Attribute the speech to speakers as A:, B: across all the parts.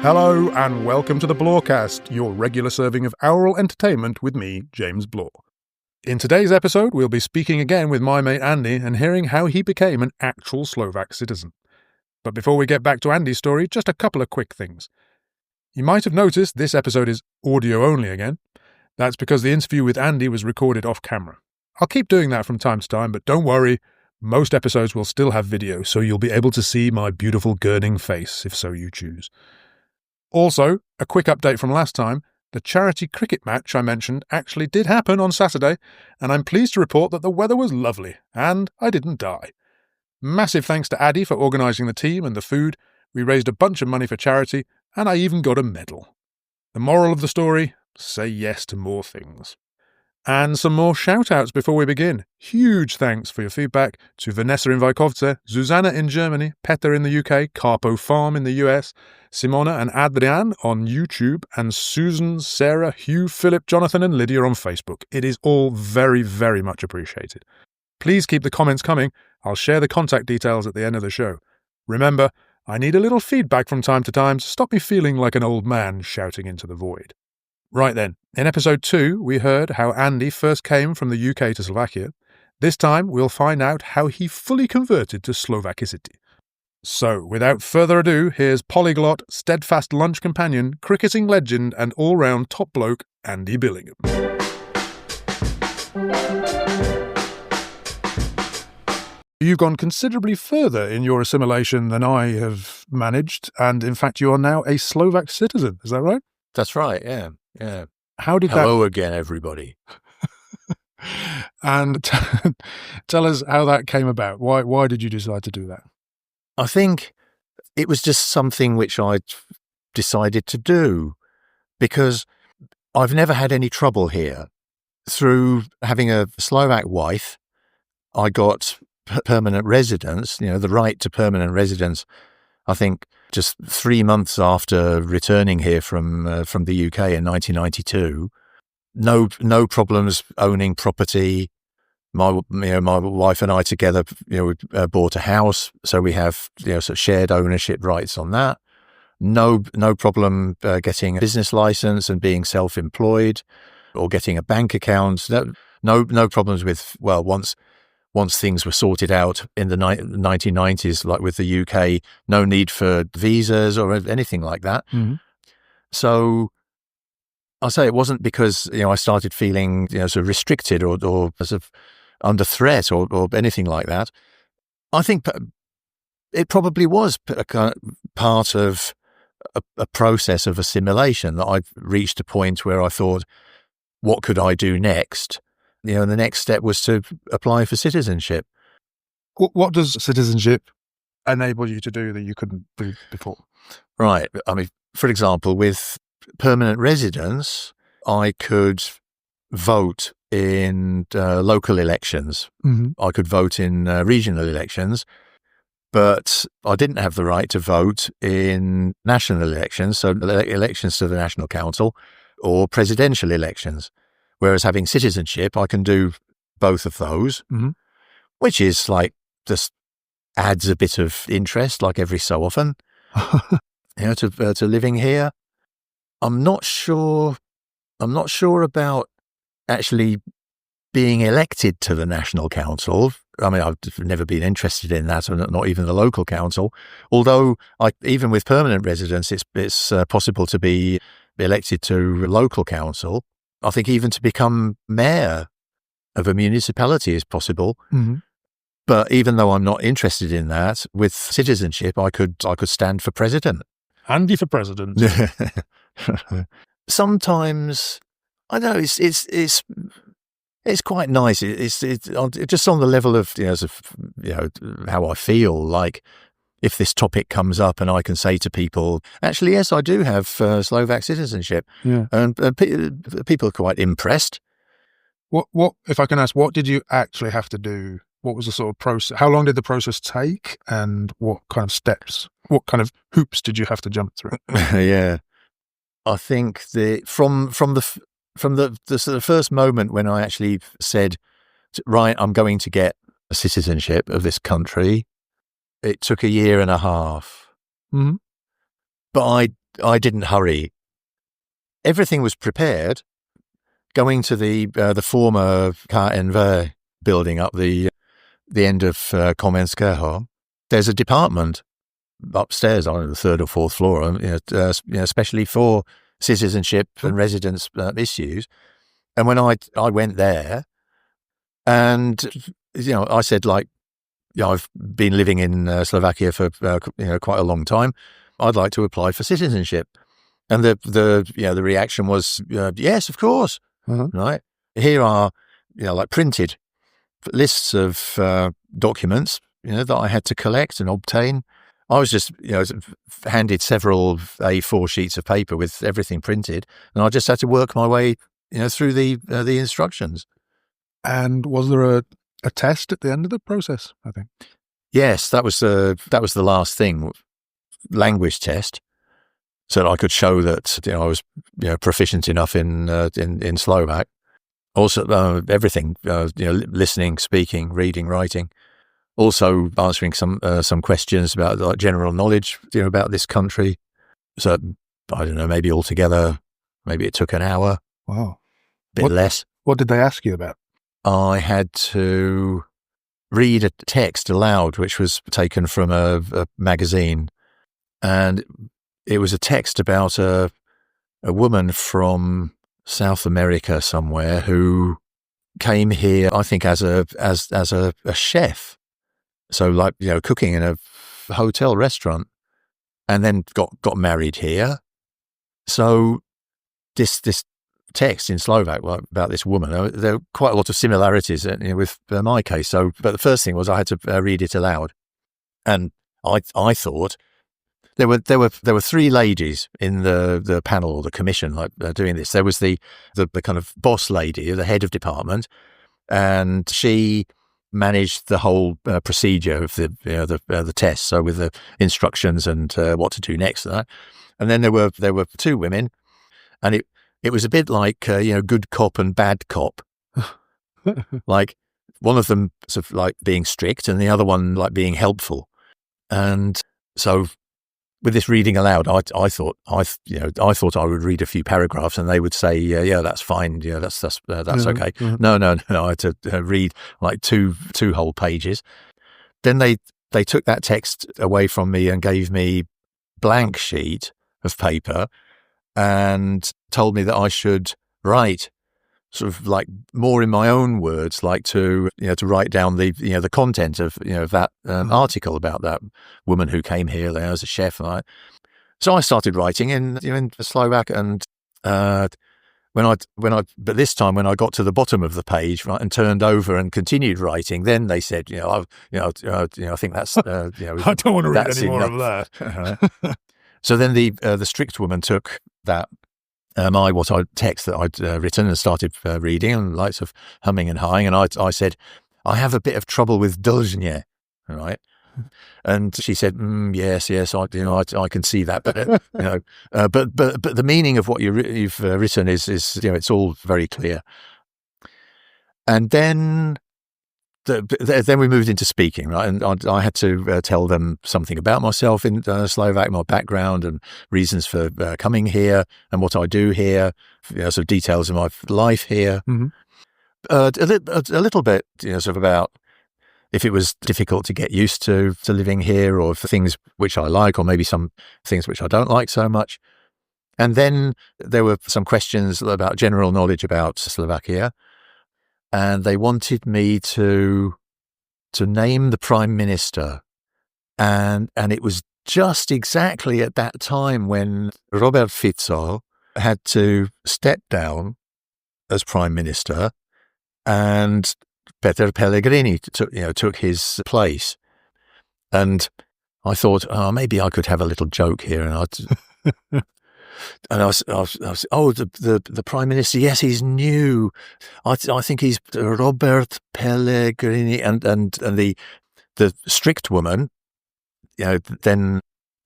A: Hello and welcome to the Blorecast, your regular serving of aural entertainment with me, James Blore. In today's episode, we'll be speaking again with my mate Andy and hearing how he became an actual Slovak citizen. But before we get back to Andy's story, just a couple of quick things. You might have noticed this episode is audio only again. That's because the interview with Andy was recorded off camera. I'll keep doing that from time to time, but don't worry, most episodes will still have video, so you'll be able to see my beautiful gurning face, if so you choose. Also, a quick update from last time, the charity cricket match I mentioned actually did happen on Saturday, and I'm pleased to report that the weather was lovely, and I didn't die. Massive thanks to Addy for organising the team and the food, we raised a bunch of money for charity, and I even got a medal. The moral of the story, say yes to more things. And some more shoutouts before we begin. Huge thanks for your feedback to Vanessa in Vykovce, Zuzana in Germany, Peter in the UK, Carpo Farm in the US, Simona and Adrian on YouTube, and Susan, Sarah, Hugh, Philip, Jonathan and Lydia on Facebook. It is all very, very much appreciated. Please keep the comments coming. I'll share the contact details at the end of the show. Remember, I need a little feedback from time to time to stop me feeling like an old man shouting into the void. Right then, in episode 2, we heard how Andy first came from the UK to Slovakia. This time, we'll find out how he fully converted to Slovakicity. So, without further ado, here's polyglot, steadfast lunch companion, cricketing legend and all-round top bloke, Andy Billingham. You've gone considerably further in your assimilation than I have managed, and in fact you are now a Slovak citizen, is that right?
B: That's right, yeah.
A: How did
B: Hello again, everybody.
A: And tell us how that came about. Why did you decide to do that?
B: I think it was just something which I decided to do because I've never had any trouble here. Through having a Slovak wife, I got permanent residence, the right to permanent residence, I think just 3 months after returning here from the UK in 1992. No problems owning property. My wife and I together, we bought a house, so we have sort of shared ownership rights on that. No problem getting a business license and being self-employed, or getting a bank account. No problems with once things were sorted out in the 1990s, like with the UK, no need for visas or anything like that.
A: Mm-hmm.
B: So I'll say it wasn't because I started feeling sort of restricted or sort of under threat or anything like that. I think it probably was part of a process of assimilation that I've reached a point where I thought, what could I do next? And the next step was to apply for citizenship.
A: What does citizenship enable you to do that you couldn't do before?
B: Right. I mean, for example, with permanent residence, I could vote in local elections.
A: Mm-hmm.
B: I could vote in regional elections, but I didn't have the right to vote in national elections, so elections to the National Council or presidential elections. Whereas having citizenship, I can do both of those,
A: mm-hmm.
B: which is just adds a bit of interest, like every so often, to living here. I'm not sure about actually being elected to the National Council. I mean, I've never been interested in that, or not even the local council. Although, even with permanent residence, it's possible to be elected to local council. I think even to become mayor of a municipality is possible.
A: Mm-hmm.
B: But even though I'm not interested in that, with citizenship, I could stand for president.
A: Andy for president.
B: Sometimes, I know it's quite nice. It's just on the level of how I feel. Like if this topic comes up and I can say to people, actually, yes, I do have Slovak citizenship.
A: Yeah.
B: And people are quite impressed.
A: What, if I can ask, what did you actually have to do? What was the sort of process? How long did the process take? And what kind of steps, what kind of hoops did you have to jump through?
B: Yeah. I think from the sort of first moment when I actually said, right, I'm going to get a citizenship of this country, it took 1.5 years.
A: Mm-hmm.
B: But I didn't hurry. Everything was prepared. Going to the former KNV building up the end of Komenského, there's a department upstairs on the third or fourth floor, especially for citizenship and residence issues. And when I went there, and I said, like, I've been living in Slovakia for quite a long time. I'd like to apply for citizenship. And the reaction was, yes, of course. Right. Here are like printed lists of documents that I had to collect and obtain. I was just handed several A4 sheets of paper with everything printed, and I just had to work my way through the instructions.
A: And was there a test at the end of the process, I think?
B: Yes, that was the last thing, language test, so that I could show that I was proficient enough in Slovak. Also, everything, listening, speaking, reading, writing. Also answering some questions about like general knowledge, about this country. So I don't know, maybe altogether, maybe it took an hour.
A: Wow,
B: bit less.
A: What did they ask you about?
B: I had to read a text aloud, which was taken from a magazine, and it was a text about a woman from South America somewhere who came here, I think, as a chef. So, like, cooking in a hotel restaurant, and then got married here. So this text in Slovak about this woman, there are quite a lot of similarities with my case. So, but the first thing was I had to read it aloud, and I thought there were three ladies in the panel or the commission doing this. There was the kind of boss lady, the head of department, and she managed the whole procedure of the test, so with the instructions and what to do next and that. And then there were two women, and it was a bit like good cop and bad cop. Like one of them sort of like being strict, and the other one like being helpful. And so with this reading aloud, I thought I would read a few paragraphs, and they would say, yeah, that's fine, that's okay.
A: Mm-hmm.
B: No, I had to read like two whole pages. Then they took that text away from me and gave me blank sheet of paper, and told me that I should write sort of like more in my own words, like to write down the content of that article about that woman who came here there as a chef. So I started writing in Slovak, and but this time when I got to the bottom of the page, right, and turned over and continued writing, then they said, I think that's
A: I don't want to read any more of that.
B: So then the strict woman took that text that I'd written and started reading, and lights of humming and hawing, and I said, I have a bit of trouble with dolzhnie, right? And she said, yes, I can see that, but but the meaning of what you've written is it's all very clear. And then we moved into speaking, right? And I had to tell them something about myself in Slovak, my background and reasons for coming here and what I do here, sort of details of my life here.
A: Mm-hmm.
B: A little bit, sort of about if it was difficult to get used to living here, or for things which I like, or maybe some things which I don't like so much. And then there were some questions about general knowledge about Slovakia. And they wanted me to name the prime minister, and it was just exactly at that time when Robert Fico had to step down as prime minister, and Peter Pellegrini took his place. And I thought, maybe I could have a little joke here, and I was, the prime minister. Yes, he's new. I think he's Robert Pellegrini, and the strict woman, then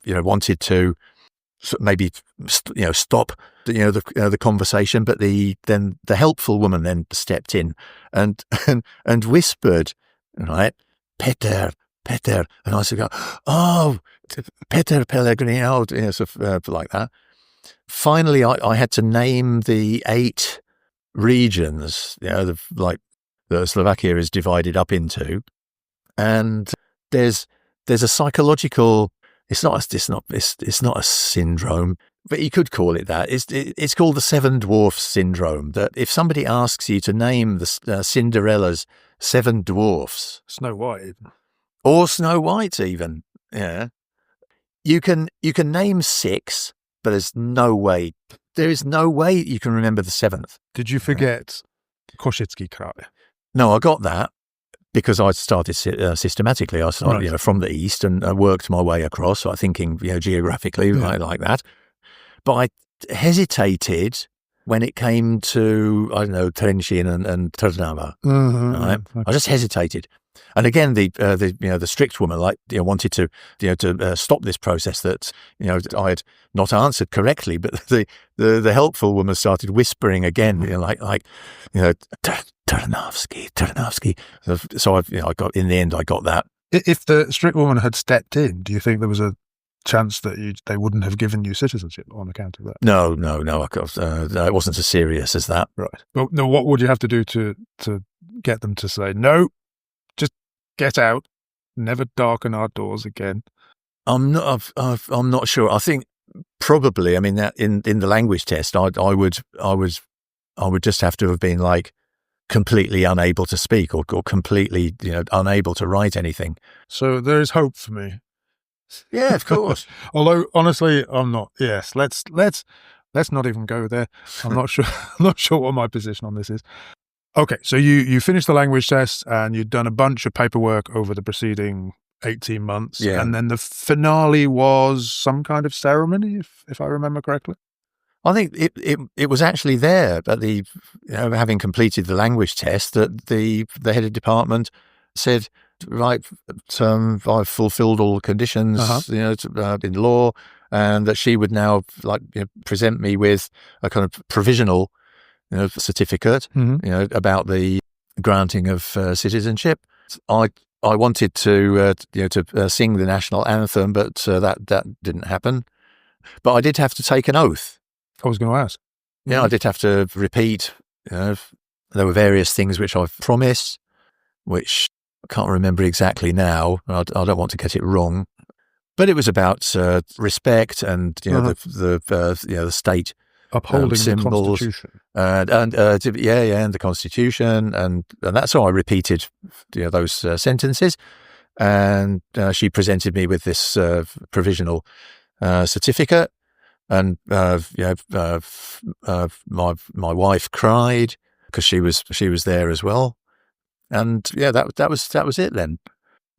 B: wanted to maybe stop the conversation, but then the helpful woman then stepped in and whispered, right, Peter, and I said, oh, Peter Pellegrino, like that. Finally, I had to name the 8 regions, that Slovakia is divided up into, and there's a psychological. It's not a syndrome, but you could call it that. It's called the 7 Dwarfs syndrome. That if somebody asks you to name the Cinderella's 7 dwarfs,
A: Snow White,
B: or Snow White, even, you can name 6, but there is no way you can remember the 7th.
A: Did you forget Košice kraj?
B: No, I got that because I started systematically. I started, from the east and worked my way across. So I'm thinking, geographically, like that. But I hesitated when it came to, I don't know, Trenčín and Trnava.
A: Mm-hmm.
B: Right? Okay. I just hesitated. And again, the strict woman wanted to stop this process that I had not answered correctly, but the helpful woman started whispering again, Tarnowski. So I got, in the end, I got that.
A: If the strict woman had stepped in, do you think there was a chance that they wouldn't have given you citizenship on account of that?
B: No. It wasn't as serious as that.
A: Right. Well, no. What would you have to do to get them to say no? Just get out. Never darken our doors again.
B: I'm not sure. I think probably. I mean, that in the language test, I would just have to have been like completely unable to speak or completely unable to write anything.
A: So there is hope for me.
B: Yeah, of course.
A: Although honestly, I'm not. Yes, let's not even go there. I'm not sure. I'm not sure what my position on this is. Okay, so you finished the language test and you'd done a bunch of paperwork over the preceding 18 months, and then the finale was some kind of ceremony, if I remember correctly.
B: I think it was actually there at the having completed the language test that the head of department said, right, I've fulfilled all the conditions, in law, and that she would now present me with a kind of provisional, certificate, about the granting of citizenship. I wanted to sing the national anthem, but that didn't happen. But I did have to take an oath.
A: I was going to ask.
B: Yeah, I did have to repeat. There were various things which I've promised, which I can't remember exactly now. I don't want to get it wrong, but it was about respect and the state
A: upholding
B: symbols,
A: the Constitution,
B: and the Constitution, and that's how I repeated those sentences. And she presented me with this provisional certificate, and my wife cried because she was there as well. And that was it then.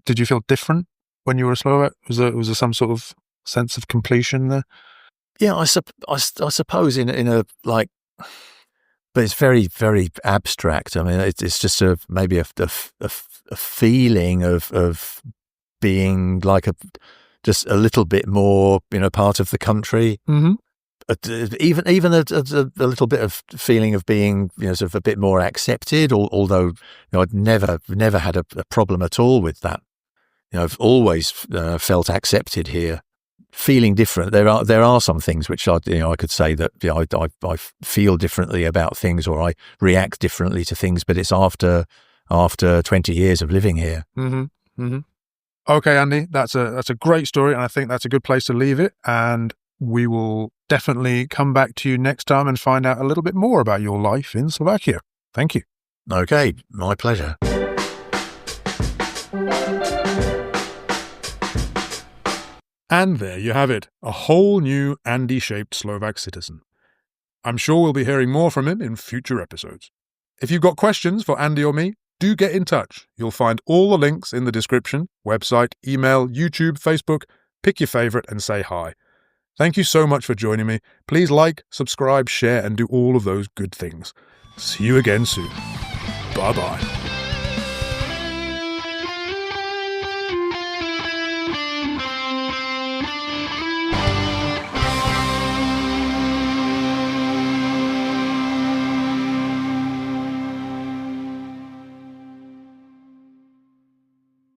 A: Did you feel different when you were a Slovak? Was there some sort of sense of completion there?
B: Yeah, I suppose in a but it's very, very abstract. I mean, it's just maybe a feeling of being like just a little bit more, part of the country. Mm-hmm. Even a little bit of feeling of being, sort of a bit more accepted. Although I'd never had a problem at all with that. I've always felt accepted here. Feeling different. There are some things which I could say that I feel differently about things, or I react differently to things. But it's after 20 years of living here.
A: Mm-hmm. Mm-hmm. Okay, Andy, that's a great story, and I think that's a good place to leave it. And we will definitely come back to you next time and find out a little bit more about your life in Slovakia. Thank you.
B: Okay, my pleasure.
A: And there you have it, a whole new Andy-shaped Slovak citizen. I'm sure we'll be hearing more from him in future episodes. If you've got questions for Andy or me, do get in touch. You'll find all the links in the description, website, email, YouTube, Facebook. Pick your favourite and say hi. Thank you so much for joining me. Please like, subscribe, share, and do all of those good things. See you again soon. Bye-bye.